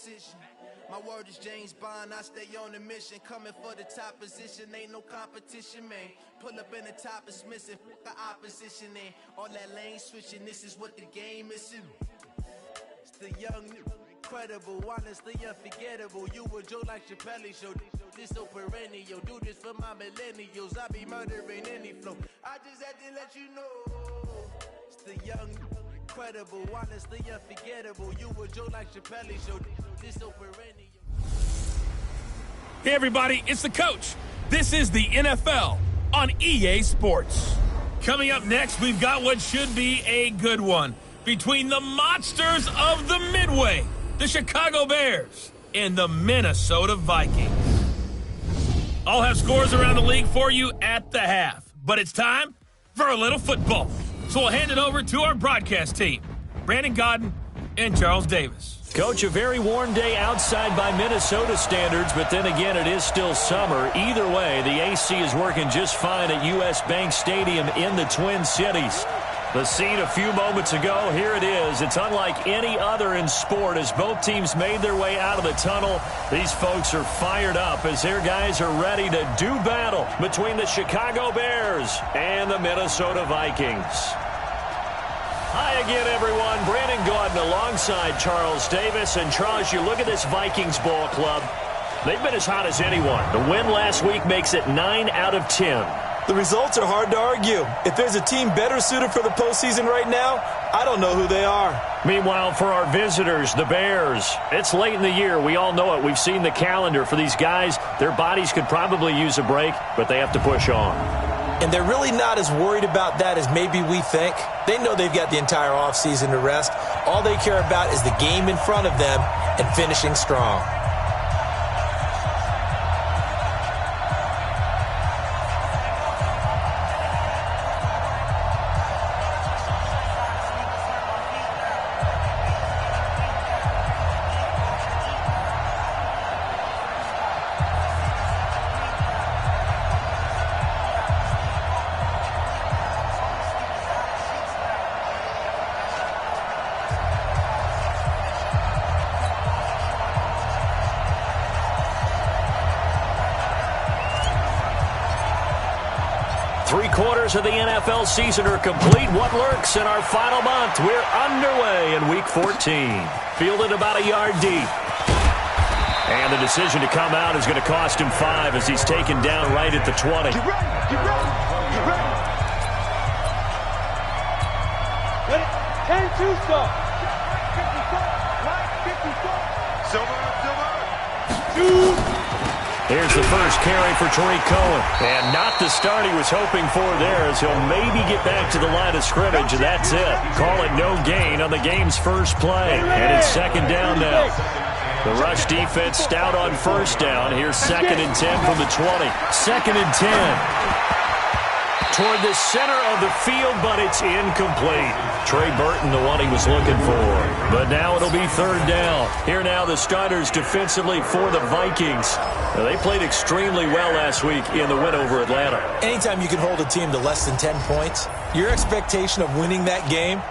opposition. My word is James Bond, I stay on a mission. Coming for the top position, ain't no competition, man. Pull up in the top is missing, fuck the opposition, and all that lane switching, this is what the game is. It's the young, incredible, honestly unforgettable. You a Joe like Chappelle show, this so perennial. Do this for my millennials, I be murdering any flow. I just had to let you know. It's the young, incredible, honestly unforgettable. You a Joe like Chappelle show, this so perennial. Hey everybody, it's the coach. This is the NFL on EA Sports. Coming up next, we've got what should be a good one between the monsters of the Midway, the Chicago Bears, and the Minnesota Vikings. I'll have scores around the league for you at the half, but it's time for a little football. So we'll hand it over to our broadcast team, Brandon Godden and Charles Davis. Coach, a very warm day outside by Minnesota standards, but then again, it is still summer. Either way, the AC is working just fine at U.S. Bank Stadium in the Twin Cities. The scene a few moments ago, here it is. It's unlike any other in sport as both teams made their way out of the tunnel. These folks are fired up as their guys are ready to do battle between the Chicago Bears and the Minnesota Vikings. Hi again, everyone. Brandon Gaudin alongside Charles Davis. And Charles, you look at this Vikings ball club. They've been as hot as anyone. The win last week makes it 9 out of 10. The results are hard to argue. If there's a team better suited for the postseason right now, I don't know who they are. Meanwhile, for our visitors, the Bears, it's late in the year. We all know it. We've seen the calendar for these guys. Their bodies could probably use a break, but they have to push on. And they're really not as worried about that as maybe we think. They know they've got the entire offseason to rest. All they care about is the game in front of them and finishing strong. Three-quarters of the NFL season are complete. What lurks in our final month? We're underway in Week 14. Fielded about a yard deep. And the decision to come out is going to cost him 5 as he's taken down right at the 20. Get ready! Get ready! Get ready! Ready? 10-2 stop. 54. Silver. Here's the first carry for Tariq Cohen. And not the start he was hoping for there as he'll maybe get back to the line of scrimmage, and that's it. Call it no gain on the game's first play. And it's second down now. The rush defense stout on first down. Here's 2nd and 10 from the 20. 2nd and 10. Toward the center of the field, but it's incomplete. Trey Burton, the one he was looking for. But now it'll be 3rd down. Here now the starters defensively for the Vikings. Now, they played extremely well last week in the win over Atlanta. Anytime you can hold a team to less than 10 points, your expectation of winning that game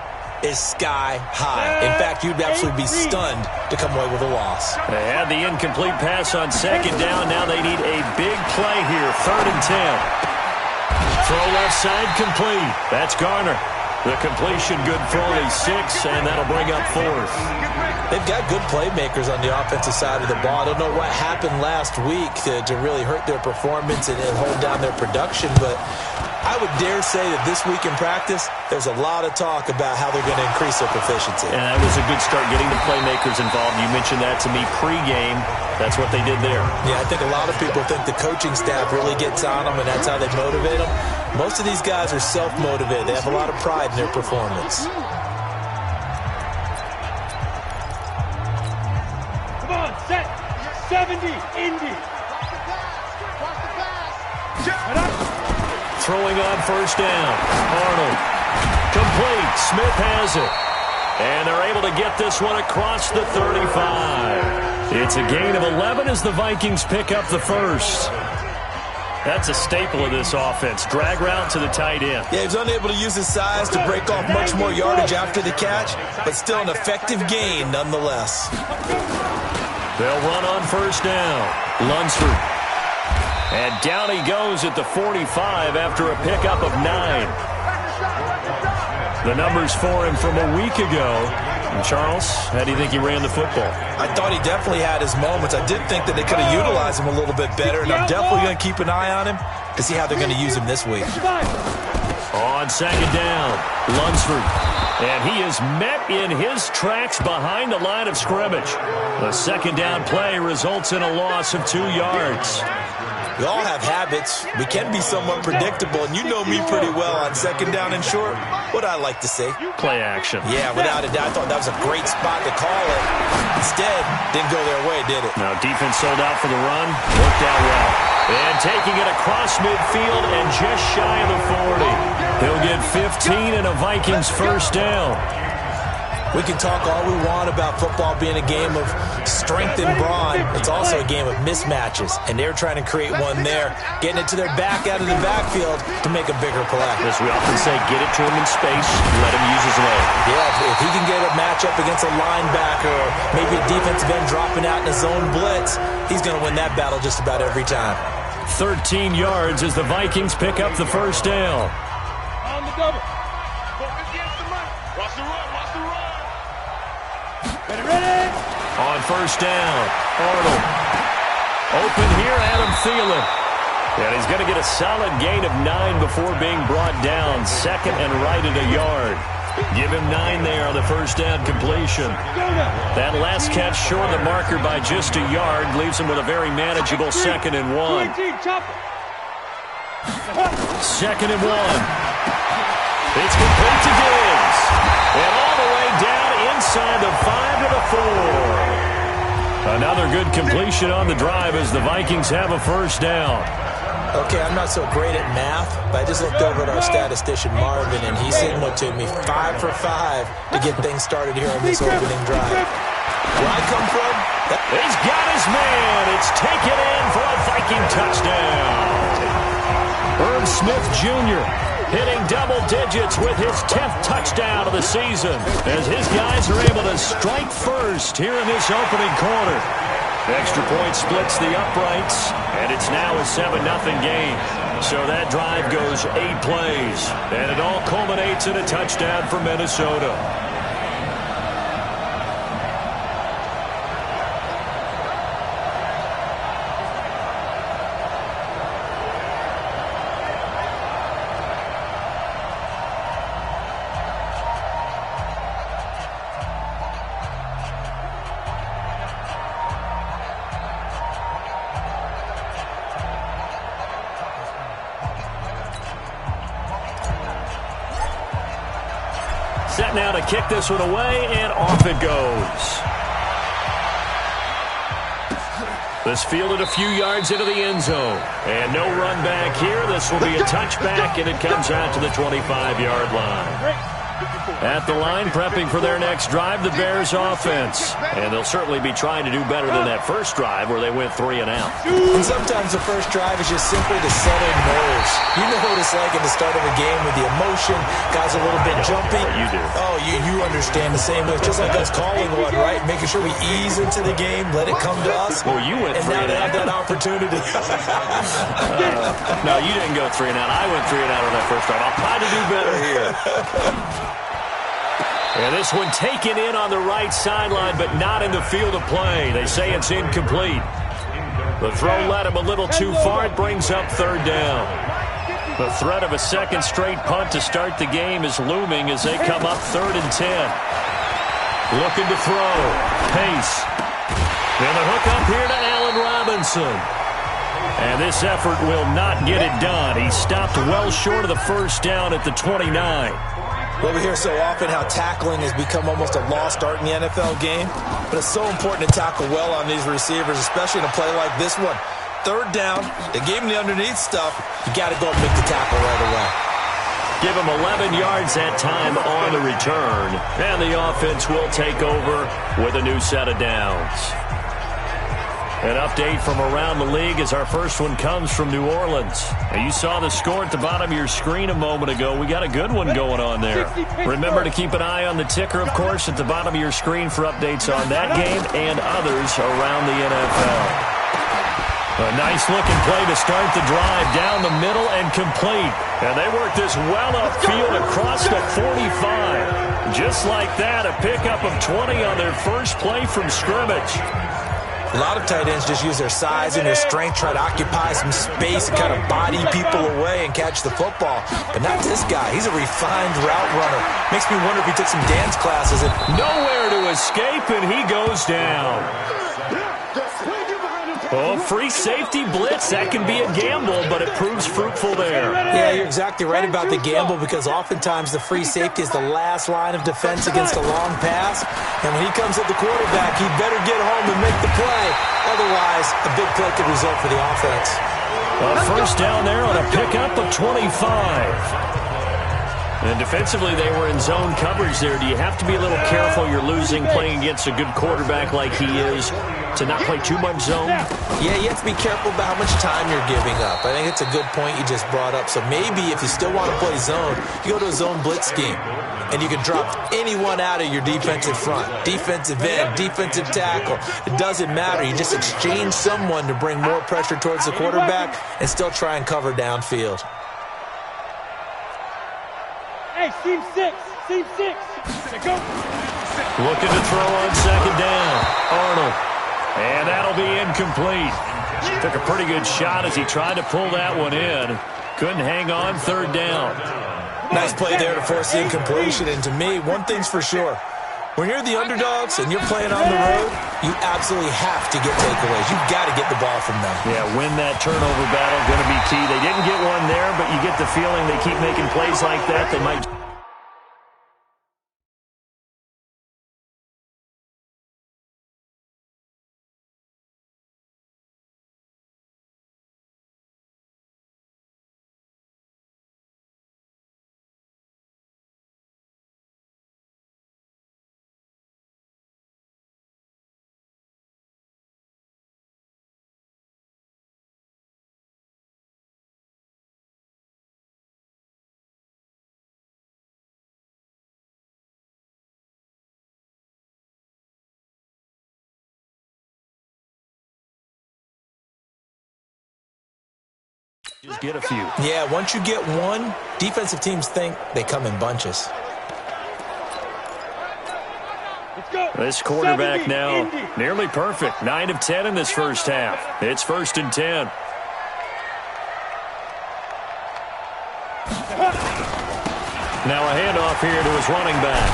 is sky high. In fact, you'd absolutely be stunned to come away with a loss. They had the incomplete pass on 2nd down. Now they need a big play here. 3rd and 10. Throw left side complete. That's Garner. The completion good for only 6, and that'll bring up 4th. They've got good playmakers on the offensive side of the ball. I don't know what happened last week to really hurt their performance and hold down their production, but I would dare say that this week in practice, there's a lot of talk about how they're going to increase their proficiency. And that was a good start getting the playmakers involved. You mentioned that to me pregame. That's what they did there. Yeah, I think a lot of people think the coaching staff really gets on them, and that's how they motivate them. Most of these guys are self-motivated. They have a lot of pride in their performance. Come on, set. 70, Indy. Throwing on first down. Arnold. Complete. Smith has it. And they're able to get this one across the 35. It's a gain of 11 as the Vikings pick up the first. That's a staple of this offense. Drag route to the tight end. Yeah, he was unable to use his size to break off much more yardage after the catch, but still an effective gain nonetheless. They'll run on first down. Lunsford. And down he goes at the 45 after a pickup of 9. The numbers for him from a week ago. And Charles, how do you think he ran the football? I thought he definitely had his moments. I did think that they could have utilized him a little bit better, and I'm definitely going to keep an eye on him to see how they're going to use him this week. On second down, Lunsford. And he is met in his tracks behind the line of scrimmage. The second down play results in a loss of 2 yards. We all have habits. We can be somewhat predictable, and you know me pretty well on second down and short. What I like to say? Play action. Yeah, without a doubt. I thought that was a great spot to call it. Instead, didn't go their way, did it? Now, defense sold out for the run. Worked out well. And taking it across midfield and just shy of the 40. He'll get 15 and a Vikings first down. We can talk all we want about football being a game of strength and brawn. It's also a game of mismatches, and they're trying to create one there, getting it to their back out of the backfield to make a bigger play. As we often say, get it to him in space, let him use his leg. Yeah, if he can get a matchup against a linebacker or maybe a defensive end dropping out in a zone blitz, he's going to win that battle just about every time. 13 yards as the Vikings pick up the first down. On the double. Watch the run. Watch the run. Ready. On first down, Arnold. Open here, Adam Thielen. And he's going to get a solid gain of 9 before being brought down. Second and right at a yard. Give him 9 there on the first down completion. That last catch short of the marker by just a yard leaves him with a very manageable 2nd and 1. Second and 1. It's complete to Diggs. And all the way down inside the 5 to the 4. Another good completion on the drive as the Vikings have a first down. Okay, I'm not so great at math, but I just looked over at our statistician, Marvin, and he signaled to me 5 for 5 to get things started here on this opening drive. Where I come from, he's got his man. It's taken in for a Viking touchdown. Herb Smith Jr. hitting double digits with his 10th touchdown of the season as his guys are able to strike first here in this opening quarter. Extra point splits the uprights, and it's now a 7-0 game. So that drive goes 8 plays, and it all culminates in a touchdown for Minnesota. Set now to kick this one away, and off it goes. This fielded a few yards into the end zone. And no run back here. This will be a touchback, and it comes out to the 25-yard line. At the line, prepping for their next drive, the Bears offense. And they'll certainly be trying to do better than that first drive where they went 3 and out. And sometimes the first drive is just simply to settle nerves. You know what it's like at the start of a game with the emotion, guys a little bit jumpy. You do. Oh, you understand the same way. It's just like us calling one, right? Making sure we ease into the game, let it come to us. Well, you went 3 and now and they out. have that opportunity. No, you didn't go 3 and out. I went 3 and out on that first drive. I'll try to do better here. And this one taken in on the right sideline, but not in the field of play. They say it's incomplete. The throw led him a little too far. It brings up 3rd down. The threat of a second straight punt to start the game is looming as they come up 3rd and 10. Looking to throw. Pace. And the hook up here to Allen Robinson. And this effort will not get it done. He stopped well short of the first down at the 29. Well, we hear so often how tackling has become almost a lost art in the NFL game, but it's so important to tackle well on these receivers, especially in a play like this one. 3rd down, they gave him the underneath stuff. You got to go and make the tackle right away. Give him 11 yards that time on the return, and the offense will take over with a new set of downs. An update from around the league as our first one comes from New Orleans. Now, you saw the score at the bottom of your screen a moment ago. We got a good one going on there. Remember to keep an eye on the ticker, of course, at the bottom of your screen for updates on that game and others around the NFL. A nice-looking play to start the drive down the middle and complete. And they work this well upfield across the 45. Just like that, a pickup of 20 on their first play from scrimmage. A lot of tight ends just use their size and their strength, try to occupy some space and kind of body people away and catch the football. But not this guy. He's a refined route runner. Makes me wonder if he took some dance classes. Nowhere to escape, and he goes down. Oh, free safety blitz. That can be a gamble, but it proves fruitful there. Yeah, you're exactly right about the gamble because oftentimes the free safety is the last line of defense against a long pass. And when he comes at the quarterback, he better get home and make the play. Otherwise, a big play could result for the offense. A first down there on a pickup of 25. And defensively, they were in zone coverage there. Do you have to be a little careful you're losing playing against a good quarterback like he is to not play too much zone? Yeah, you have to be careful about how much time you're giving up. I think it's a good point you just brought up. So maybe if you still want to play zone, you go to a zone blitz scheme. And you can drop anyone out of your defensive front. Defensive end, defensive tackle. It doesn't matter. You just exchange someone to bring more pressure towards the quarterback and still try and cover downfield. Hey, seam 6. Seam 6. Go. Looking to throw on second down. Arnold. And that'll be incomplete. Took a pretty good shot as he tried to pull that one in. Couldn't hang on third down. Nice play there to force the incompletion. And to me, one thing's for sure. When you're the underdogs and you're playing on the road, you absolutely have to get takeaways. You've got to get the ball from them. Yeah, win that turnover battle, going to be key. They didn't get one there, but you get the feeling they keep making plays like that. They might... Just get a few. Yeah, once you get one, defensive teams think they come in bunches. This quarterback now nearly perfect. 9 of 10 in this first half. It's 1st and 10. Now a handoff here to his running back.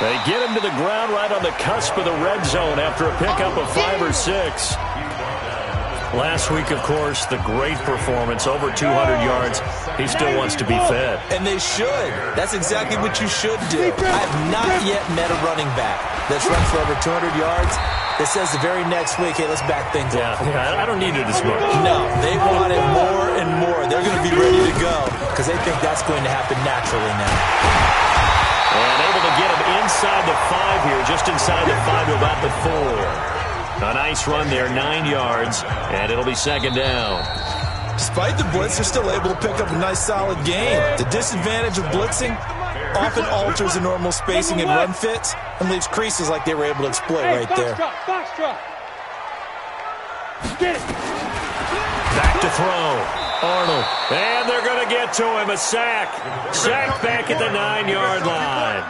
They get him to the ground right on the cusp of the red zone after a pickup of 5 or 6. Last week, of course, the great performance, over 200 yards. He still wants to be fed. And they should. That's exactly what you should do. I have not yet met a running back that's run for over 200 yards that says the very next week, hey, let's back things up. Yeah, I don't need it as much. No, they want it more and more. They're going to be ready to go because they think that's going to happen naturally now. And able to get him inside the 5 here, just inside the 5 to about the 4. A nice run there, 9 yards, and it'll be second down. Despite the blitz, they're still able to pick up a nice, solid gain. The disadvantage of blitzing often alters the normal spacing and run fits and leaves creases like they were able to exploit right there. Box drop. Get it. Back to throw. Arnold. And they're going to get to him. A sack. Sack back at the 9-yard line.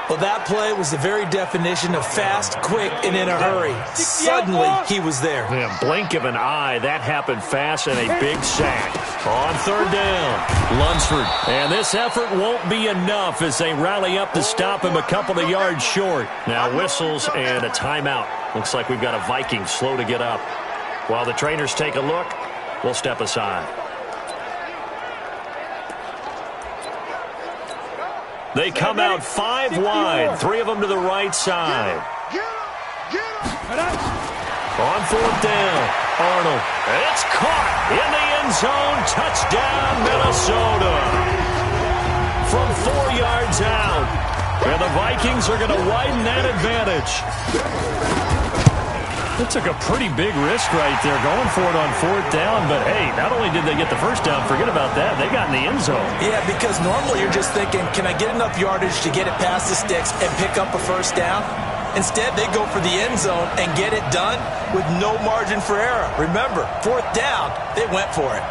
Well, that play was the very definition of fast, quick, and in a hurry. Suddenly, he was there. Yeah, blink of an eye. That happened fast and a big sack. On third down, Lunsford. And this effort won't be enough as they rally up to stop him a couple of yards short. Now whistles and a timeout. Looks like we've got a Viking slow to get up. While the trainers take a look, we'll step aside. They come out 5 wide, 3 of them to the right side. On fourth down, Arnold. It's caught in the end zone. Touchdown, Minnesota. From 4 yards out. And the Vikings are going to widen that advantage. They took a pretty big risk right there going for it on 4th down. But, hey, not only did they get the first down, forget about that, they got in the end zone. Yeah, because normally you're just thinking, can I get enough yardage to get it past the sticks and pick up a first down? Instead, they go for the end zone and get it done with no margin for error. Remember, 4th down, they went for it.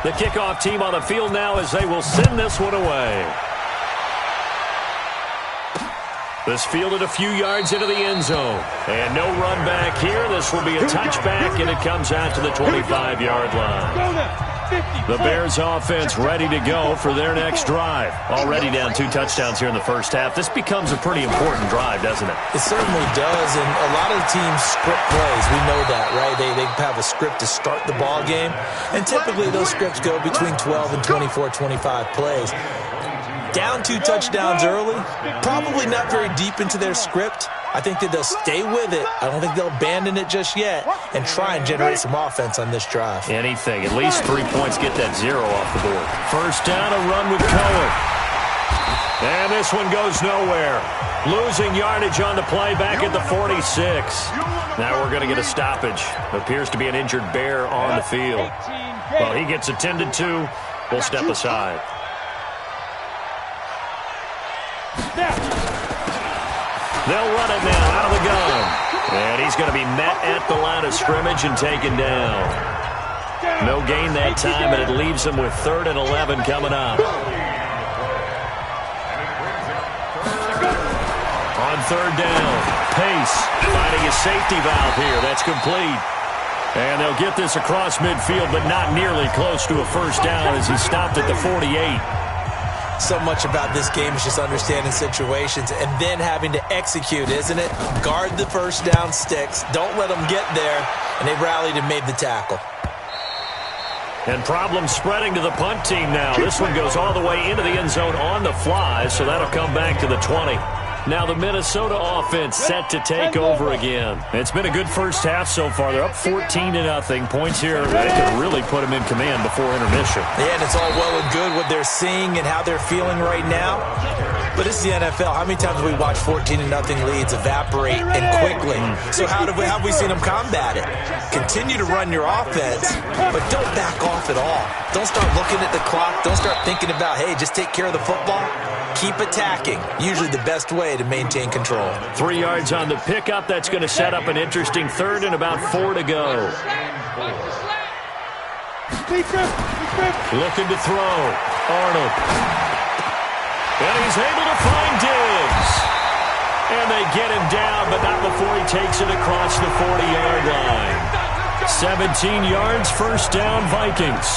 The kickoff team on the field now as they will send this one away. This fielded a few yards into the end zone. And no run back here. This will be a touchback, and it comes out to the 25-yard line. The Bears offense ready to go for their next drive. Already down 2 touchdowns here in the first half. This becomes a pretty important drive, doesn't it? It certainly does, and a lot of teams script plays. We know that, right? They have a script to start the ball game, and typically those scripts go between 12 and 24, 25 plays. Down 2 touchdowns early, probably not very deep into their script. I think that they'll stay with it. I don't think they'll abandon it just yet and try and generate some offense on this drive. Anything. At least 3 points, get that 0 off the board. First down, a run with Cohen. And this one goes nowhere. Losing yardage on the play back at the 46. Now we're going to get a stoppage. Appears to be an injured Bear on the field. Well, he gets attended to. We'll step aside. They'll run it now out of the gun. And he's going to be met at the line of scrimmage and taken down. No gain that time, and it leaves him with 3rd and 11 coming up. On 3rd down, Pace finding a safety valve here. That's complete. And they'll get this across midfield, but not nearly close to a first down as he stopped at the 48. So much about this game is just understanding situations and then having to execute, isn't it? Guard the first down sticks. Don't let them get there. And they rallied and made the tackle. And problems spreading to the punt team now. This one goes all the way into the end zone on the fly, so that'll come back to the 20. Now the Minnesota offense set to take over again. It's been a good first half so far. They're up 14-0. Points here, they can really put them in command before intermission. Yeah, and it's all well and good what they're seeing and how they're feeling right now. But it's the NFL. How many times have we watched 14-0 leads evaporate and quickly? So how have we seen them combat it? Continue to run your offense, but don't back off at all. Don't start looking at the clock. Don't start thinking about, hey, just take care of the football. Keep attacking. Usually the best way to maintain control. 3 yards on the pickup. That's going to set up an interesting 3rd and about 4 to go. Looking to throw. Arnold. And he's able to find Diggs. And they get him down, but not before he takes it across the 40-yard line. 17 yards, first down, Vikings.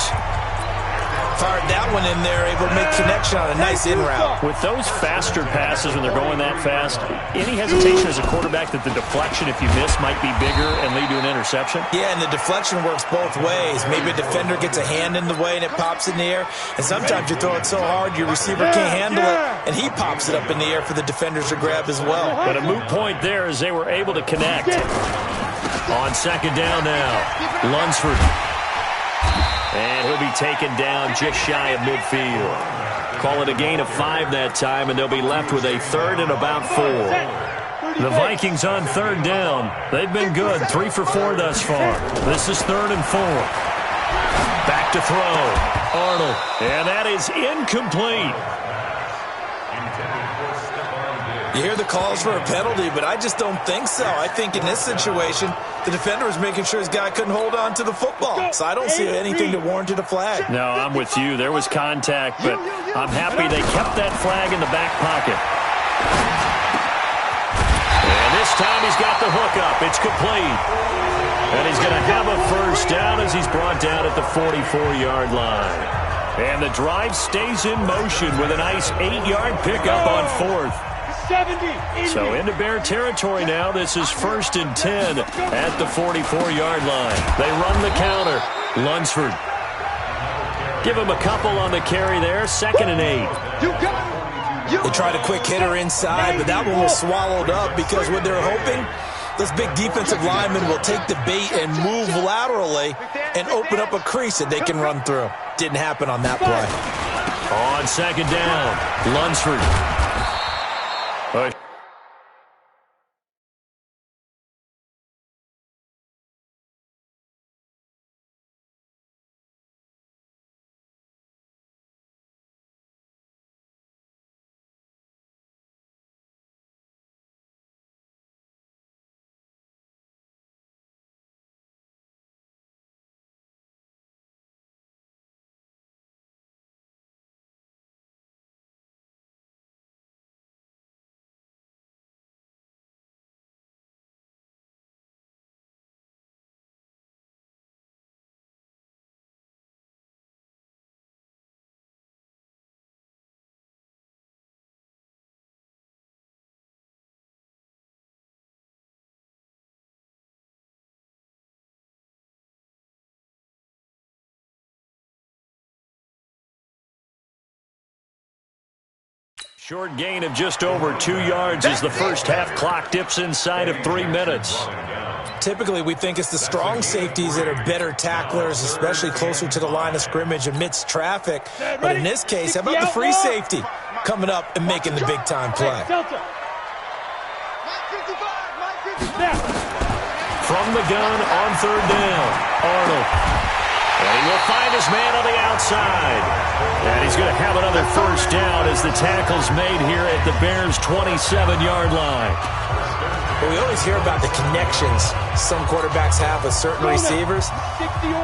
Fired that one in there, able to make connection on a nice in route. With those faster passes when they're going that fast, any hesitation as a quarterback that the deflection, if you miss, might be bigger and lead to an interception? Yeah, and the deflection works both ways. Maybe a defender gets a hand in the way and it pops in the air, and sometimes you throw it so hard your receiver can't handle it, and he pops it up in the air for the defenders to grab as well. But a moot point there as they were able to connect. On 2nd down now, Lunsford. And he'll be taken down just shy of midfield. Call it a gain of 5 that time, and they'll be left with a 3rd and about 4. The Vikings on 3rd down. They've been good, 3 for 4 thus far. This is 3rd and 4. Back to throw. Arnold. And that is incomplete. You hear the calls for a penalty, but I just don't think so. I think in this situation, the defender was making sure his guy couldn't hold on to the football. So I don't see anything to warrant a flag. No, I'm with you. There was contact, but I'm happy they kept that flag in the back pocket. And this time he's got the hook up. It's complete. And he's going to have a first down as he's brought down at the 44-yard line. And the drive stays in motion with a nice 8-yard pickup on fourth. 70, so into Bear territory now. This is 1st and 10 at the 44-yard line. They run the counter. Lunsford. Give him a couple on the carry there. 2nd and 8. They tried a quick hitter inside, but that one was swallowed up because what they're hoping, this big defensive lineman will take the bait and move laterally and open up a crease that they can run through. Didn't happen on that play. On 2nd down, Lunsford. Short gain of just over 2 yards as the first half clock dips inside of 3 minutes. Typically, we think it's the strong safeties that are better tacklers, especially closer to the line of scrimmage amidst traffic. But in this case, how about the free safety coming up and making the big-time play? From the gun on 3rd down, Arnold. And he will find his man on the outside. And he's going to have another first down as the tackle's made here at the Bears' 27-yard line. But we always hear about the connections some quarterbacks have with certain receivers.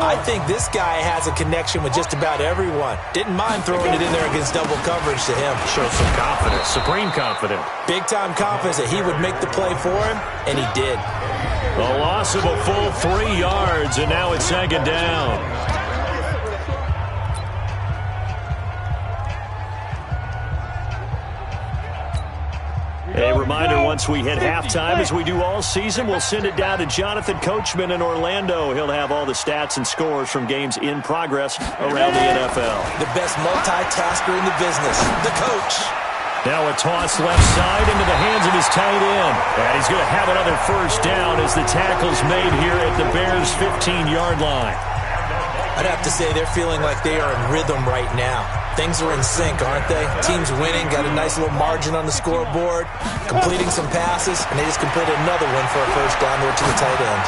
I think this guy has a connection with just about everyone. Didn't mind throwing it in there against double coverage to him. Shows some confidence, supreme confidence. Big-time confidence that he would make the play for him, and he did. A loss of a full 3 yards, and now it's 2nd down. A reminder, once we hit halftime, as we do all season, we'll send it down to Jonathan Coachman in Orlando. He'll have all the stats and scores from games in progress around the NFL. The best multitasker in the business, the coach. Now a toss left side into the hands of his tight end. And he's going to have another first down as the tackle's made here at the Bears' 15-yard line. I'd have to say they're feeling like they are in rhythm right now. Things are in sync, aren't they? Team's winning, got a nice little margin on the scoreboard, completing some passes, and they just completed another one for a first down there to the tight end.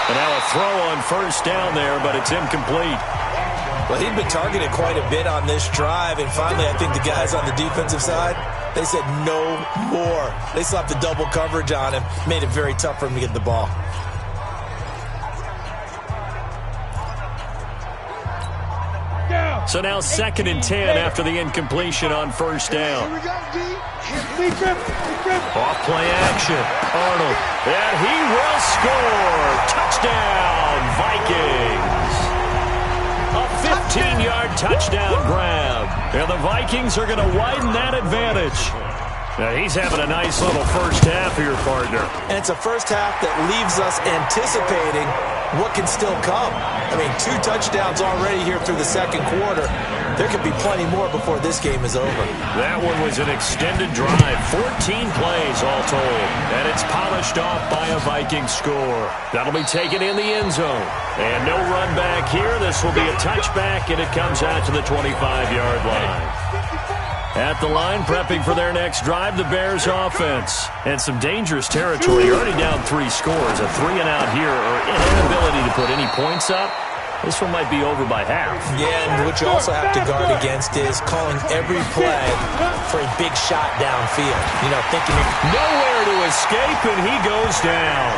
And now a throw on first down there, but it's incomplete. Well, he'd been targeted quite a bit on this drive, and finally I think the guys on the defensive side, they said no more. They slapped the double coverage on him, made it very tough for him to get the ball. So now 2nd and 10 after the incompletion on first down. Off play action. Arnold. And he will score. Touchdown, Vikings. A 15-yard touchdown grab. And the Vikings are going to widen that advantage. Now he's having a nice little first half here, partner. And it's a first half that leaves us anticipating what can still come. I mean, 2 touchdowns already here through the second quarter. There could be plenty more before this game is over. That one was an extended drive. 14 plays all told. And it's polished off by a Viking score. That'll be taken in the end zone. And no run back here. This will be a touchback, and it comes out to the 25-yard line. At the line, prepping for their next drive, the Bears offense. And some dangerous territory. Already down 3 scores. A 3-and-out here, or inability to put any points up. This one might be over by half. Yeah, and what you also have to guard against is calling every play for a big shot downfield. You know, thinking nowhere to escape, and he goes down.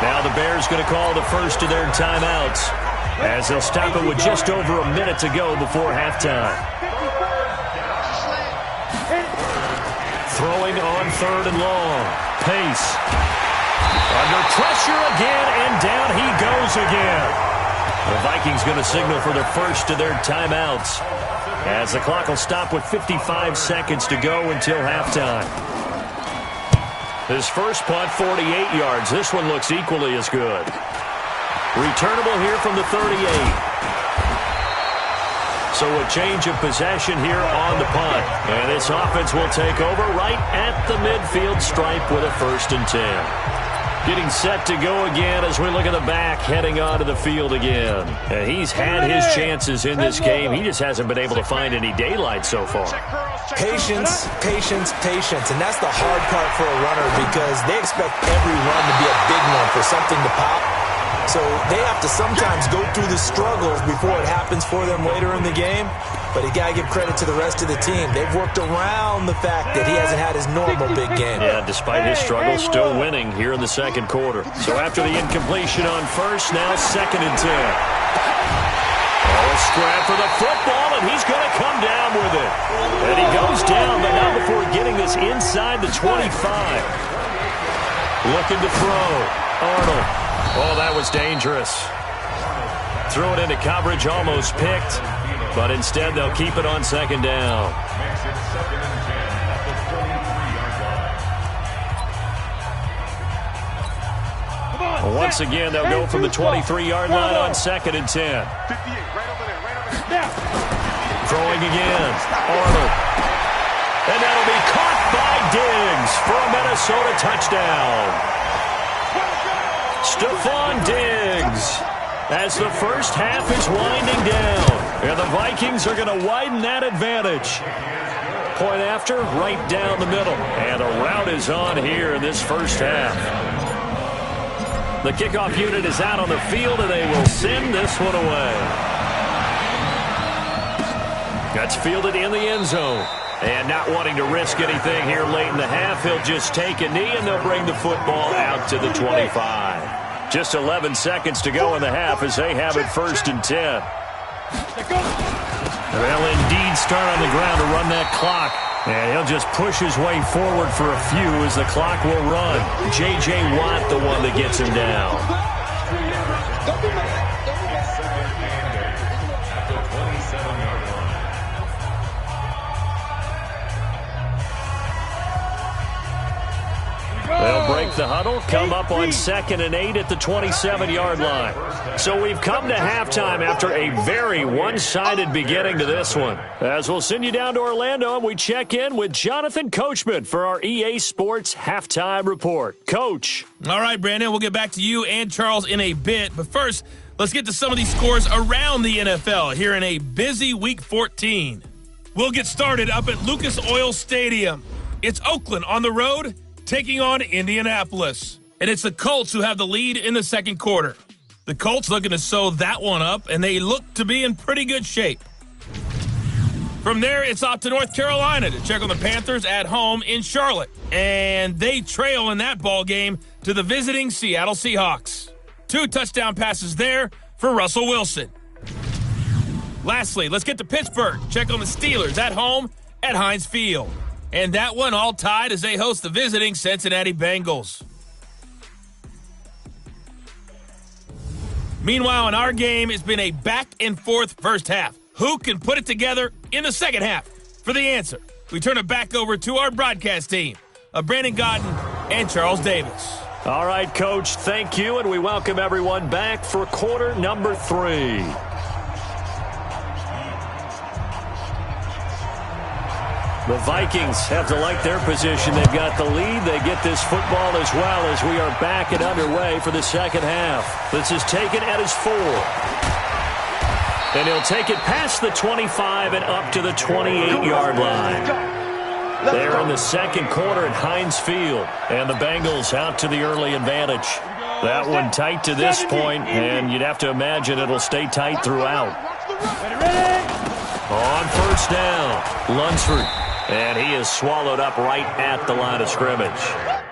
Now the Bears going to call the first of their timeouts as they'll stop it with just over a minute to go before halftime. Throwing on 3rd and long. Pace. Under pressure again, and down he goes again. The Vikings going to signal for the first of their timeouts as the clock will stop with 55 seconds to go until halftime. His first punt, 48 yards. This one looks equally as good. Returnable here from the 38. So a change of possession here on the punt. And this offense will take over right at the midfield stripe with a 1st and 10. Getting set to go again as we look at the back, heading onto the field again. And he's had his chances in this game. He just hasn't been able to find any daylight so far. Patience, patience, patience. And that's the hard part for a runner because they expect every run to be a big one for something to pop. So they have to sometimes go through the struggles before it happens for them later in the game. But you got to give credit to the rest of the team. They've worked around the fact that he hasn't had his normal big game. Yeah, despite his struggles, still winning here in the second quarter. So after the incompletion on first, now 2nd and 10. Oh, scrap for the football, and he's going to come down with it. And he goes down, but not before getting this inside the 25. Looking to throw. Arnold. Oh, that was dangerous. Threw it into coverage, almost picked. But instead, they'll keep it on 2nd down. Once again, they'll go from the 23-yard line on 2nd and 10. Throwing again. Arnold. And that'll be caught by Diggs for a Minnesota touchdown. Stephon Diggs. As the first half is winding down. And the Vikings are going to widen that advantage. Point after, right down the middle. And a rout is on here in this first half. The kickoff unit is out on the field, and they will send this one away. That's fielded in the end zone. And not wanting to risk anything here late in the half, he'll just take a knee, and they'll bring the football out to the 25. Just 11 seconds to go in the half as they have it 1st and 10. They'll indeed start on the ground to run that clock. And he'll just push his way forward for a few as the clock will run. J.J. Watt, the one that gets him down. They'll break the huddle, come up on 2nd and 8 at the 27-yard line. So we've come to halftime after a very one-sided beginning to this one. As we'll send you down to Orlando, and we check in with Jonathan Coachman for our EA Sports Halftime Report. Coach. All right, Brandon, we'll get back to you and Charles in a bit. But first, let's get to some of these scores around the NFL here in a busy Week 14. We'll get started up at Lucas Oil Stadium. It's Oakland on the road, taking on Indianapolis. And it's the Colts who have the lead in the second quarter. The Colts looking to sew that one up, and they look to be in pretty good shape. From there, it's off to North Carolina to check on the Panthers at home in Charlotte. And they trail in that ball game to the visiting Seattle Seahawks. 2 touchdown passes there for Russell Wilson. Lastly, let's get to Pittsburgh. Check on the Steelers at home at Heinz Field. And that one all tied as they host the visiting Cincinnati Bengals. Meanwhile, in our game, it's been a back-and-forth first half. Who can put it together in the second half? For the answer, we turn it back over to our broadcast team of Brandon Godden and Charles Davis. All right, Coach, thank you, and we welcome everyone back for quarter number 3. The Vikings have to like their position. They've got the lead. They get this football as well as we are back and underway for the second half. This is taken at his 4. And he'll take it past the 25 and up to the 28-yard line. They're in the second quarter at Heinz Field. And the Bengals out to the early advantage. That one tight to this point, and you'd have to imagine it'll stay tight throughout. On first down, Lunsford, and he is swallowed up right at the line of scrimmage.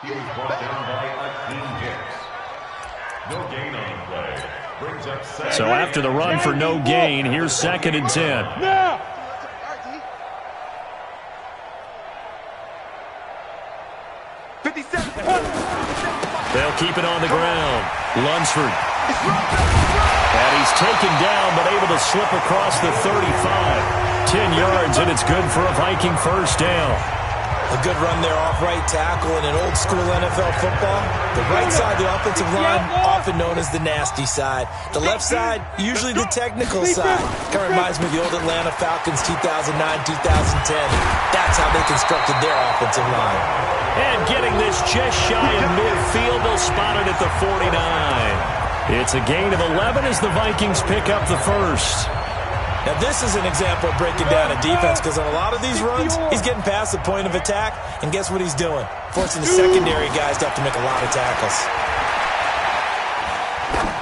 He was brought down by Akeem Hicks. No gain on the play. Brings up second. So after the run for no gain, here's 2nd and 10. Now! They'll keep it on the ground. Lunsford. And he's taken down, but able to slip across the 35. 10 yards, and it's good for a Viking first down. A good run there off right tackle in an old-school NFL football. The right side, the offensive line, often known as the nasty side. The left side, usually the technical side. Kind of reminds me of the old Atlanta Falcons 2009-2010. That's how they constructed their offensive line. And getting this just shy of midfield, they'll spot it at the 49. It's a gain of 11 as the Vikings pick up the first. Now, this is an example of breaking down a defense because on a lot of these runs, he's getting past the point of attack, and guess what he's doing? Forcing the secondary guys to have to make a lot of tackles.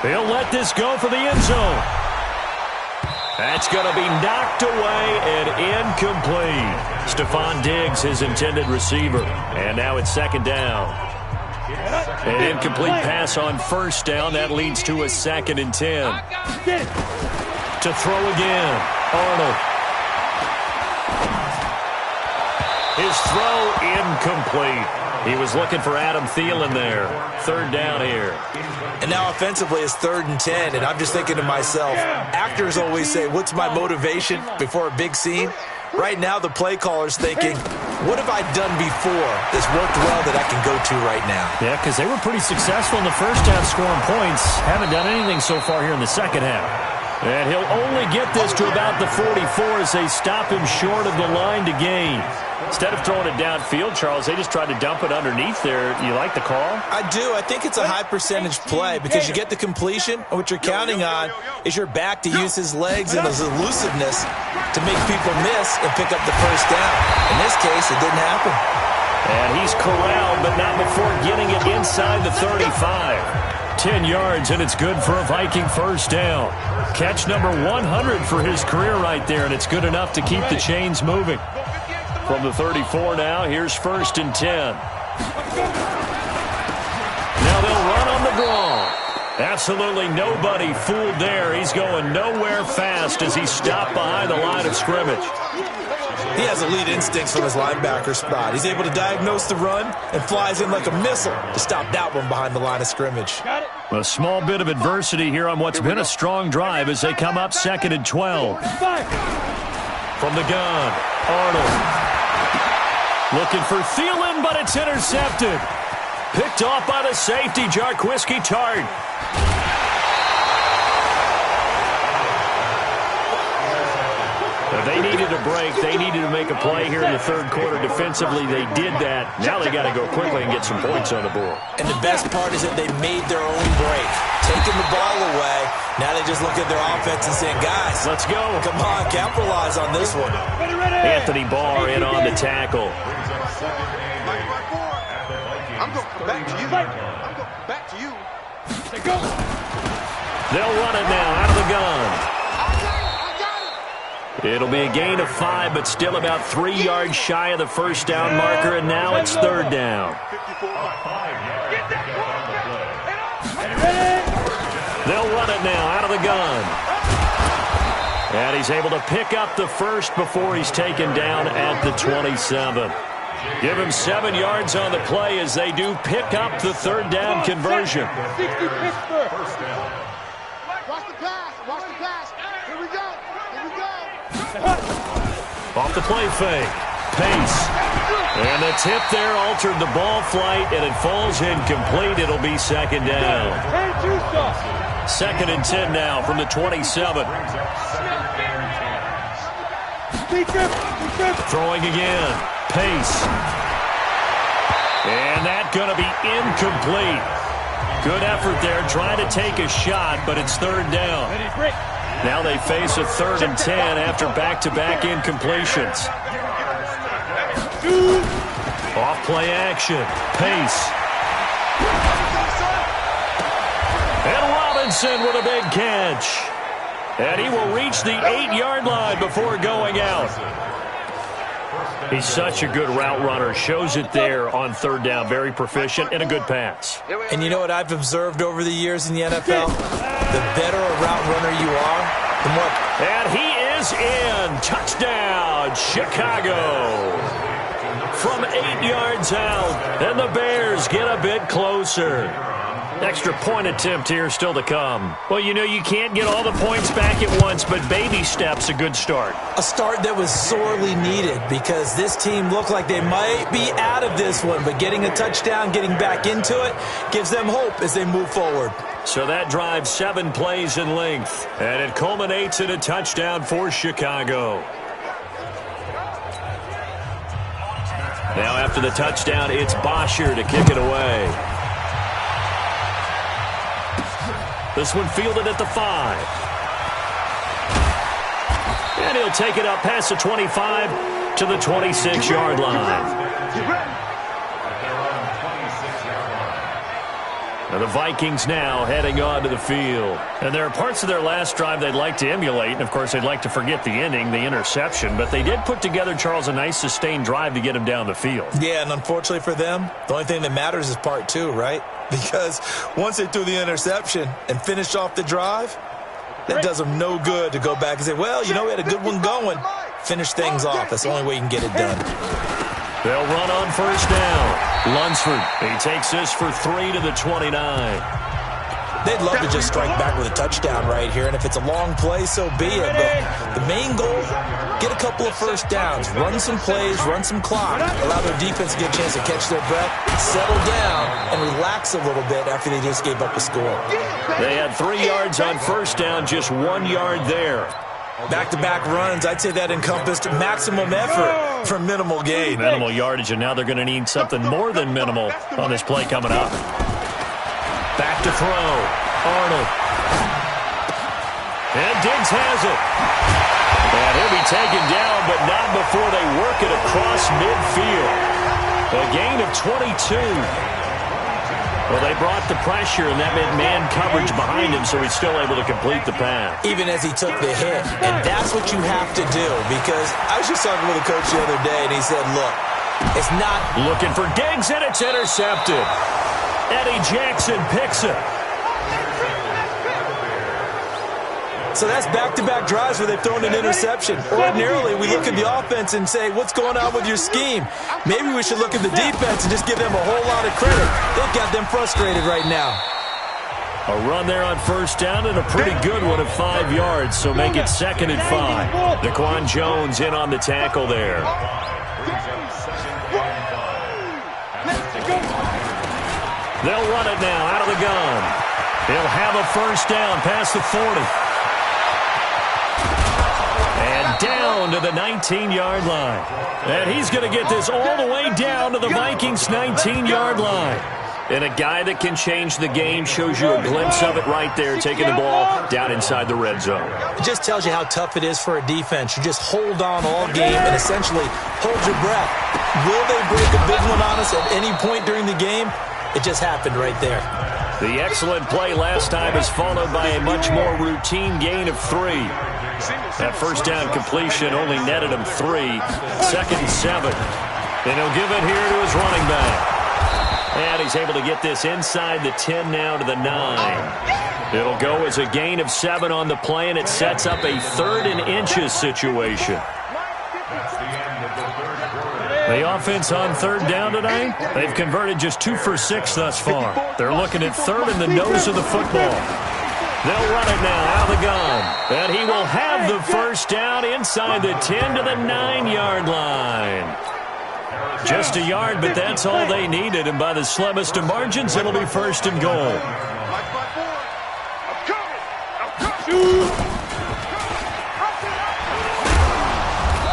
He'll let this go for the end zone. That's going to be knocked away and incomplete. Stephon Diggs, his intended receiver. And now it's 2nd down. An incomplete pass on 1st down. That leads to a 2nd and 10. To throw again, Arnold. His throw incomplete. He was looking for Adam Thielen there. 3rd down here. And now offensively it's 3rd and 10, and I'm just thinking to myself, actors always say, what's my motivation before a big scene? Right now the play caller's thinking, what have I done before that's worked well that I can go to right now? Yeah, because they were pretty successful in the first half scoring points. Haven't done anything so far here in the second half. And he'll only get this to about the 44 as they stop him short of the line to gain. Instead of throwing it downfield, Charles, they just tried to dump it underneath there. You like the call? I do. I think it's a high percentage play because you get the completion, and what you're counting on is your back to use his legs and his elusiveness to make people miss and pick up the first down. In this case, it didn't happen. And he's corralled, but not before getting it inside the 35. 10 yards, and it's good for a Viking first down. Catch number 100 for his career right there, and it's good enough to keep the chains moving. From the 34 now, here's 1st and 10. Now they'll run on the draw. Absolutely nobody fooled there. He's going nowhere fast as he stopped behind the line of scrimmage. He has elite instincts from his linebacker spot. He's able to diagnose the run and flies in like a missile to stop that one behind the line of scrimmage. A small bit of adversity here on what's been a strong drive as they come up 2nd and 12. From the gun, Arnold. Looking for Thielen, but it's intercepted. Picked off by the safety, Jarquiski Tart. They needed a break. They needed to make a play here in the 3rd quarter. Defensively, they did that. Now they got to go quickly and get some points on the board. And the best part is that they made their own break. Taking the ball away. Now they just look at their offense and saying, guys, let's go. Come on, capitalize on this one. Anthony Barr in on the tackle. I'm going to come back to you. I'm going to come back to you. They'll run it now out of the gun. It'll be a gain of 5, but still about 3 yards shy of the first down marker, and now it's 3rd down. They'll run it now out of the gun. And he's able to pick up the first before he's taken down at the 27. Give him 7 yards on the play as they do pick up the 3rd down conversion. Watch the pass. Watch the pass. Here we go. Here we go. Off the play fake. Pace. And the tip there altered the ball flight, and it falls incomplete. It'll be 2nd down. 2nd and 10 now from the 27. Throwing again. Pace. And that's going to be incomplete. Good effort there, trying to take a shot, but it's 3rd down. Now they face a 3rd and 10 after back-to-back incompletions. Off play action. Pace. And Robinson with a big catch. And he will reach the 8-yard line before going out. He's such a good route runner. Shows it there on third down. Very proficient and a good pass. And you know what I've observed over the years in the NFL? The better a route runner you are, the more... And he is in. Touchdown, Chicago. From 8 yards out, and the Bears get a bit closer. Extra point attempt here still to come. Well, you know, you can't get all the points back at once, but baby steps, a good start. A start that was sorely needed because this team looked like they might be out of this one, but getting a touchdown, getting back into it, gives them hope as they move forward. So that drives 7 plays in length, and it culminates in a touchdown for Chicago. Now after the touchdown, it's Bosher to kick it away. This one fielded at the 5. And he'll take it up past the 25 to the 26-yard line. And the Vikings now heading on to the field. And there are parts of their last drive they'd like to emulate. And, of course, they'd like to forget the ending, the interception. But they did put together, Charles, a nice sustained drive to get him down the field. Yeah, and unfortunately for them, the only thing that matters is part 2, right? Because once they threw the interception and finished off the drive, that does them no good to go back and say, well, you know, we had a good one going. Finish things off. That's the only way you can get it done. They'll run on first down. Lunsford, he takes this for 3 to the 29. They'd love to just strike back with a touchdown right here, and if it's a long play, so be it. But the main goal, get a couple of first downs, run some plays, run some clock, allow their defense to get a chance to catch their breath, settle down, and relax a little bit after they just gave up a score. They had 3 yards on first down, just 1 yard there. Back-to-back runs, I'd say that encompassed maximum effort for minimal gain. Minimal yardage, and now they're going to need something more than minimal on this play coming up. Back to throw. Arnold. And Diggs has it. And he'll be taken down, but not before they work it across midfield. A gain of 22. Well, they brought the pressure, and that meant man coverage behind him, so he's still able to complete the pass. Even as he took the hit. And that's what you have to do, because I was just talking with a coach the other day, and he said, look, it's not... Looking for Diggs, and it's intercepted. Eddie Jackson picks it. So that's back-to-back drives where they've thrown an interception. Ordinarily, we look at the offense and say, what's going on with your scheme? Maybe we should look at the defense and just give them a whole lot of credit. They've got them frustrated right now. A run there on first down and a pretty good one of 5 yards, so make it 2nd and 5. Daquan Jones in on the tackle there. They'll run it now out of the gun. He'll have a first down past the 40. And down to the 19-yard line. And he's going to get this all the way down to the Vikings' 19-yard line. And a guy that can change the game, shows you a glimpse of it right there, taking the ball down inside the red zone. It just tells you how tough it is for a defense. You just hold on all game and essentially hold your breath. Will they break a big one on us at any point during the game? It just happened right there. The excellent play last time is followed by a much more routine gain of 3. That first down completion only netted him 3. 2nd and 7. And he'll give it here to his running back. And he's able to get this inside the 10 now to the 9. It'll go as a gain of 7 on the play, and it sets up a 3rd and inches situation. The offense on 3rd down tonight, they've converted just 2 for 6 thus far. They're looking at 3rd in the nose of the football. They'll run it now out of the gun. And he will have the first down inside the 10 to the 9-yard line. Just a yard, but that's all they needed. And by the slimmest of margins, it'll be 1st and goal.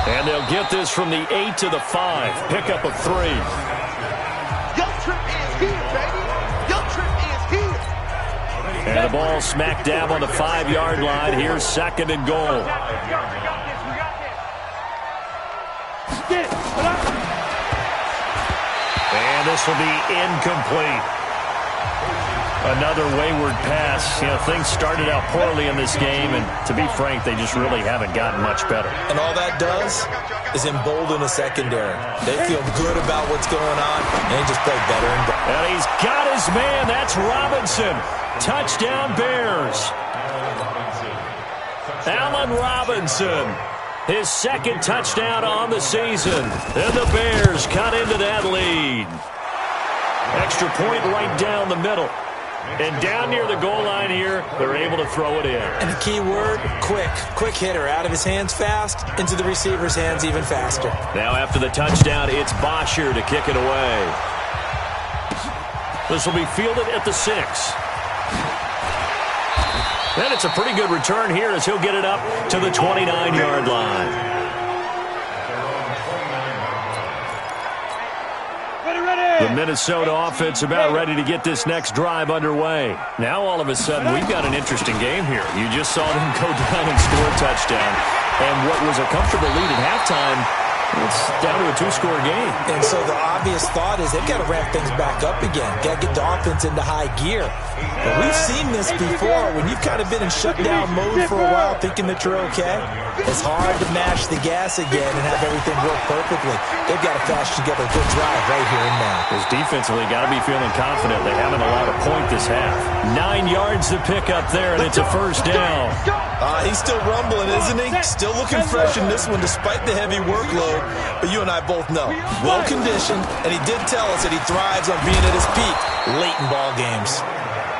And they'll get this from the 8 to the 5. Pickup of 3. Your trip is here, baby. Your trip is here. And the ball smack dab on the 5-yard line. Here's 2nd and goal. And this will be incomplete. A Another wayward pass. You know, things started out poorly in this game, and to be frank, they just really haven't gotten much better. And all that does is embolden the secondary. They feel good about what's going on, and they just play better and better. And he's got his man. That's Robinson. Touchdown, Bears. Allen Robinson, his second touchdown on the season. And the Bears cut into that lead. Extra point right down the middle. And down near the goal line here, they're able to throw it in. And the key word, quick. Quick hitter. Out of his hands fast, into the receiver's hands even faster. Now after the touchdown, it's Bosher to kick it away. This will be fielded at the 6. And it's a pretty good return here as he'll get it up to the 29-yard line. The Minnesota offense about ready to get this next drive underway. Now all of a sudden we've got an interesting game here. You just saw them go down and score a touchdown. And what was a comfortable lead at halftime, it's down to a 2-score game. And so the obvious thought is they've got to ramp things back up again. Got to get the offense into high gear. But we've seen this before. When you've kind of been in shutdown mode for a while thinking that you're okay, it's hard to mash the gas again and have everything work perfectly. They've got to flash together a good drive right here and now. Because defensively, got to be feeling confident. They haven't allowed a point this half. 9 yards to pick up there, and it's a first down. He's still rumbling, isn't he? Still looking fresh in this one despite the heavy workload. But you and I both know, well-conditioned, and he did tell us that he thrives on being at his peak late in ball games.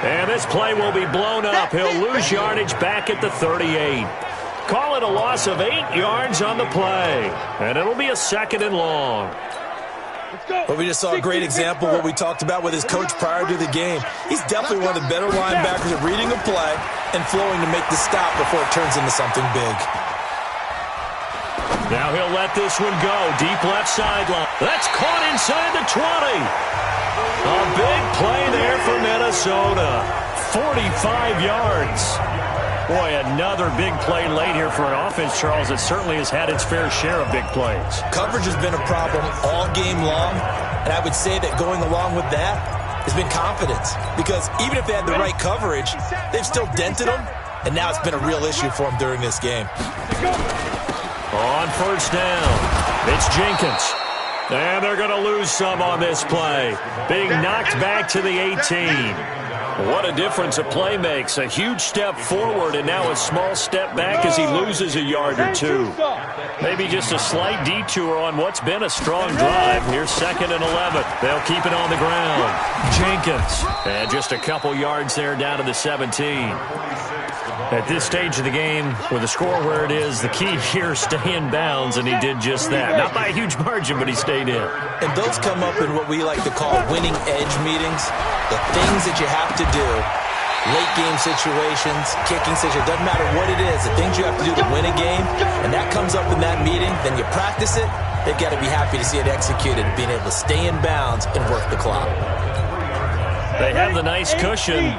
And this play will be blown up. He'll lose yardage back at the 38. Call it a loss of 8 yards on the play. And it'll be a 2nd and long. But we just saw a great example of what we talked about with his coach prior to the game. He's definitely one of the better linebackers at reading a play and flowing to make the stop before it turns into something big. Now he'll let this one go. Deep left sideline. That's caught inside the 20. A big play there for Minnesota. 45 yards. Boy, another big play late here for an offense, Charles, that certainly has had its fair share of big plays. Coverage has been a problem all game long, and I would say that going along with that has been confidence. Because even if they had the right coverage, they've still dented them, and now it's been a real issue for them during this game. On first down, it's Jenkins. And they're going to lose some on this play. Being knocked back to the 18. What a difference a play makes. A huge step forward and now a small step back as he loses a yard or two. Maybe just a slight detour on what's been a strong drive. Here's 2nd and 11. They'll keep it on the ground. Jenkins. And just a couple yards there down to the 17. At this stage of the game, with the score where it is, the key here is stay in bounds, and he did just that. Not by a huge margin, but he stayed in. And those come up in what we like to call winning edge meetings. The things that you have to do, late game situations, kicking situations, doesn't matter what it is, the things you have to do to win a game, and that comes up in that meeting, then you practice it, they've got to be happy to see it executed, being able to stay in bounds and work the clock. They have the nice cushion.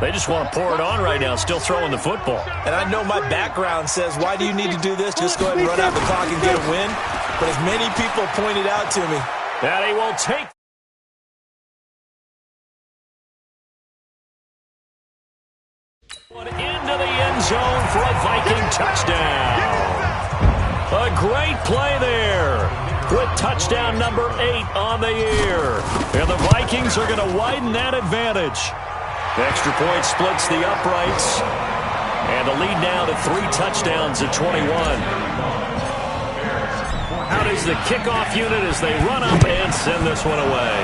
They just want to pour it on right now, still throwing the football. And I know my background says, why do you need to do this? Just go ahead and run out the clock and get a win. But as many people pointed out to me, that he will take into the end zone for a Viking touchdown. A great play there with touchdown number 8 on the year. And the Vikings are going to widen that advantage. Extra point splits the uprights. And the lead now to 3 touchdowns at 21. Out is the kickoff unit as they run up and send this one away.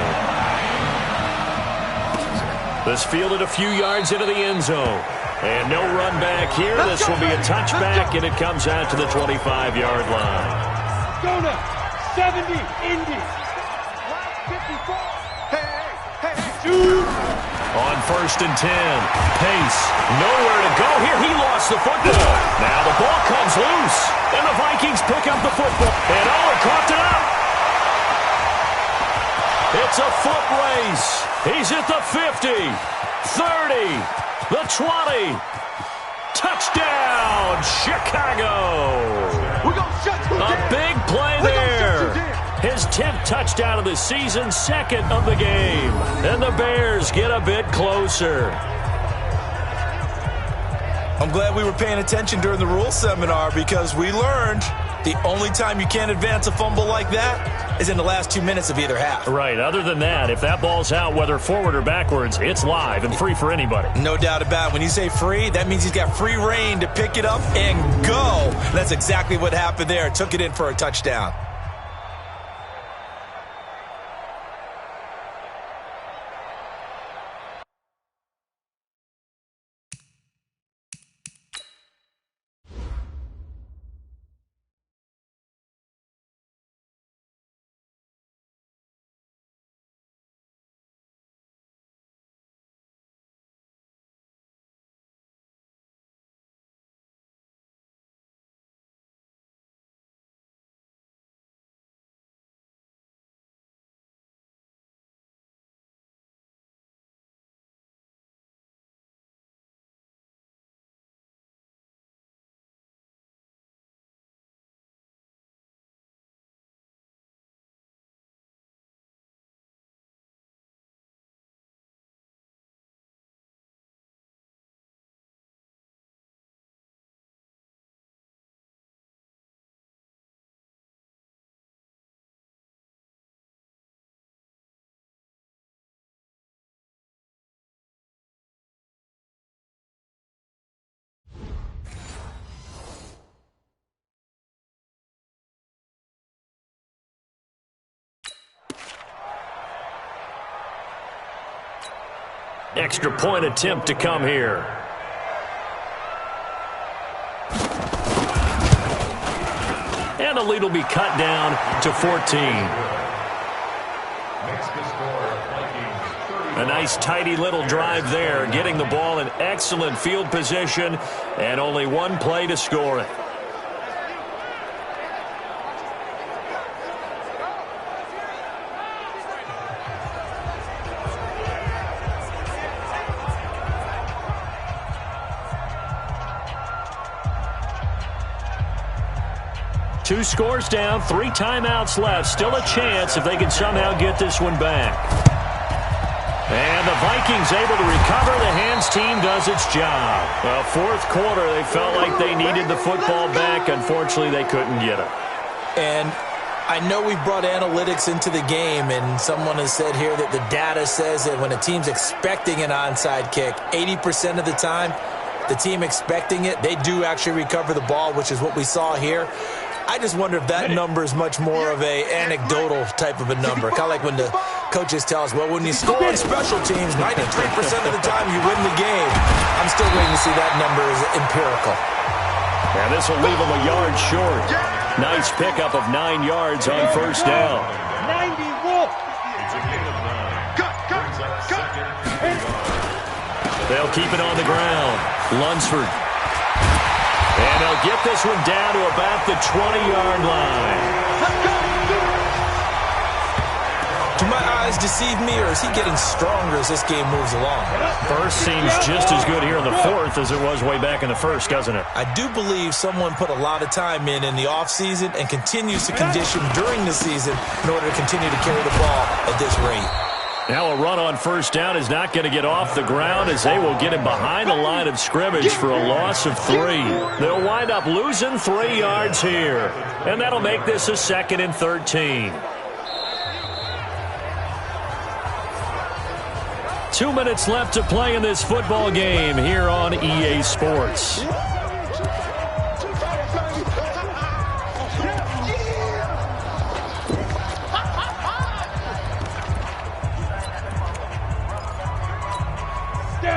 This fielded a few yards into the end zone. And no run back here. This will be a touchback, and it comes out to the 25-yard line. Go now. 70, Indy. 54. On first and 10. Pace. Nowhere to go here. He lost the football. Now the ball comes loose. And the Vikings pick up the football. And Owen coughed it up. It's a foot race. He's at the 50. 30. The 20. Touchdown, Chicago. A big play there. His 10th touchdown. touchdown of the season, second of the game. And the Bears get a bit closer. I'm glad we were paying attention during the rule seminar because we learned the only time you can't advance a fumble like that is in the last 2 minutes of either half. Right. Other than that, if that ball's out, whether forward or backwards, it's live and free for anybody. No doubt about it. When you say free, that means he's got free reign to pick it up and go. And that's exactly what happened there. Took it in for a touchdown. Extra point attempt to come here. And the lead will be cut down to 14. A nice tidy little drive there, getting the ball in excellent field position, and only one play to score it. Two scores down, 3 timeouts left. Still a chance if they can somehow get this one back. And the Vikings able to recover. The hands team does its job. Well, fourth quarter, they felt like they needed the football back. Unfortunately, they couldn't get it. And I know we've brought analytics into the game, and someone has said here that the data says that when a team's expecting an onside kick, 80% of the time, the team expecting it, they do actually recover the ball, which is what we saw here. I just wonder if that number is much more of a anecdotal type of a number. Kind of like when the coaches tell us, well, when you score on special teams, 93% of the time you win the game. I'm still waiting to see that number is empirical. And this will leave them a yard short. Nice pickup of 9 yards on first down. 90 wolf. They'll keep it on the ground. Lunsford. And they'll get this one down to about the 20-yard line. Do my eyes deceive me, or is he getting stronger as this game moves along? First seems just as good here in the fourth as it was way back in the first, doesn't it? I do believe someone put a lot of time in the offseason and continues to condition during the season in order to continue to carry the ball at this rate. Now a run on first down is not going to get off the ground as they will get him behind the line of scrimmage for a loss of 3. They'll wind up losing 3 yards here. And that'll make this a 2nd and 13. 2 minutes left to play in this football game here on EA Sports.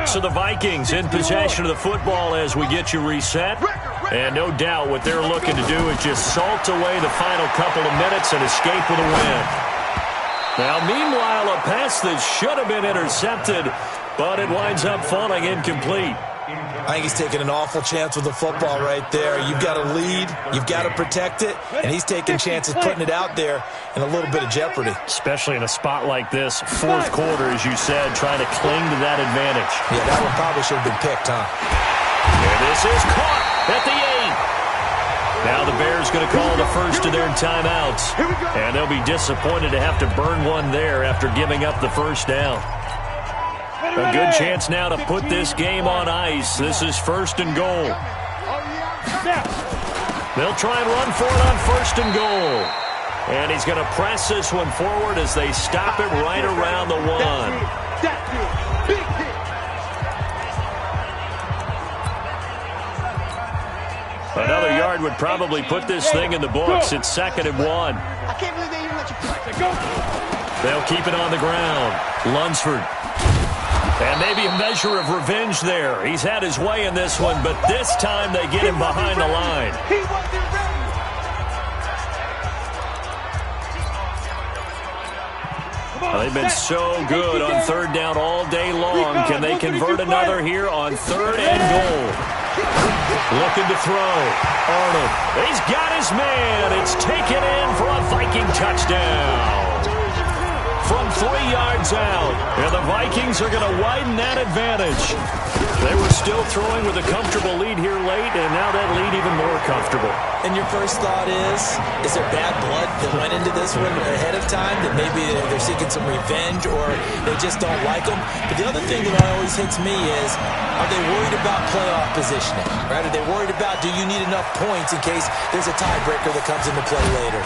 So the Vikings in possession of the football as we get you reset. And no doubt what they're looking to do is just salt away the final couple of minutes and escape with a win. Now, meanwhile, a pass that should have been intercepted, but it winds up falling incomplete. I think he's taking an awful chance with the football right there. You've got to lead, you've got to protect it, and he's taking chances putting it out there in a little bit of jeopardy. Especially in a spot like this, fourth quarter, as you said, trying to cling to that advantage. Yeah, that one probably should have been picked, huh? And this is caught at the 8. Now the Bears going to call the first of their timeouts. And they'll be disappointed to have to burn one there after giving up the first down. A good chance now to put this game on ice. This is 1st and goal. They'll try and run for it on 1st and goal. And he's going to press this one forward as they stop it right around the 1. Another yard would probably put this thing in the books. It's 2nd and 1. I can't believe they even let you play. They'll keep it on the ground. Lunsford. And maybe a measure of revenge there. He's had his way in this one, but this time they get him behind the line. He wasn't ready. They've been so good on 3rd down all day long. Can they convert another here on 3rd and goal? Looking to throw. Arnold. He's got his man. It's taken in for a Viking touchdown. From 3 yards out. And the Vikings are going to widen that advantage. They were still throwing with a comfortable lead here late, and now that lead even more comfortable. And your first thought is there bad blood that went into this one ahead of time, that maybe they're seeking some revenge or they just don't like them? But the other thing that always hits me is, are they worried about playoff positioning? Right? Are they worried about, do you need enough points in case there's a tiebreaker that comes into play later?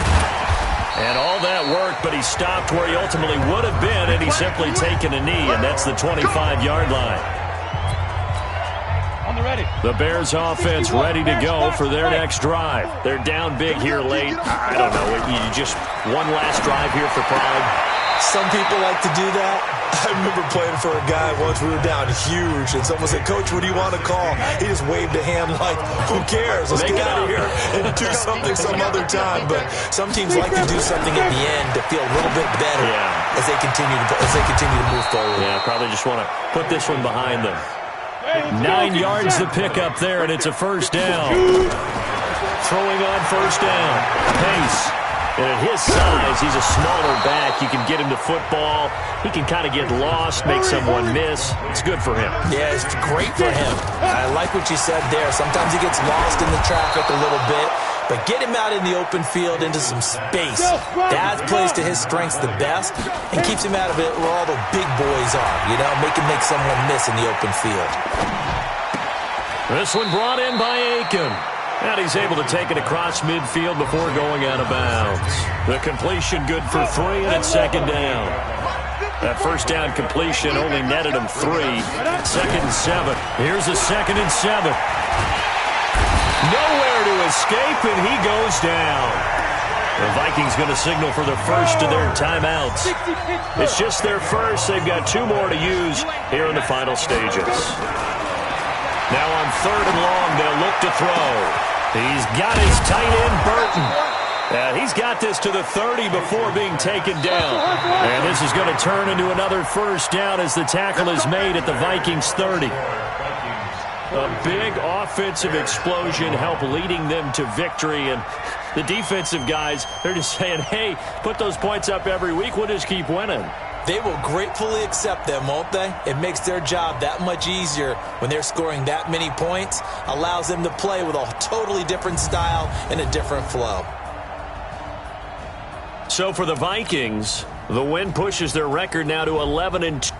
And all that work, but he stopped where he ultimately would have been, and he's simply taken a knee, and that's the 25-yard line. The Bears offense ready to go for their next drive. They're down big here late. I don't know. You just one last drive here for pride. Some people like to do that. I remember playing for a guy once. We were down huge, and someone said, "Coach, what do you want to call?" He just waved a hand like, "Who cares? Let's get out of here and do something some other time." But some teams like to do something at the end to feel a little bit better as they continue to move forward. Yeah, probably just want to put this one behind them. 9 yards to pick up there, and it's a 1st down. Throwing on 1st down. Pace. And at his size, he's a smaller back. You can get him to football. He can kind of get lost, make someone miss. It's good for him. Yeah, it's great for him. I like what you said there. Sometimes he gets lost in the traffic a little bit, but get him out in the open field into some space. That plays to his strengths the best and keeps him out of it where all the big boys are, you know, make someone miss in the open field. This one brought in by Aiken. And he's able to take it across midfield before going out of bounds. The completion good for 3, and it's 2nd down. That 1st down completion only netted him 3. 2nd and 7. Here's a 2nd and 7. Nowhere to escape, and he goes down. The Vikings going to signal for the first of their timeouts. It's just their first. They've got 2 more to use here in the final stages. Now on 3rd and long, they'll look to throw. He's got his tight end, Burton. He's got this to the 30 before being taken down. And this is going to turn into another 1st down as the tackle is made at the Vikings 30. A big offensive explosion helped leading them to victory. And the defensive guys, they're just saying, hey, put those points up every week. We'll just keep winning. They will gratefully accept them, won't they? It makes their job that much easier when they're scoring that many points. Allows them to play with a totally different style and a different flow. So for the Vikings, the win pushes their record now to 11-2.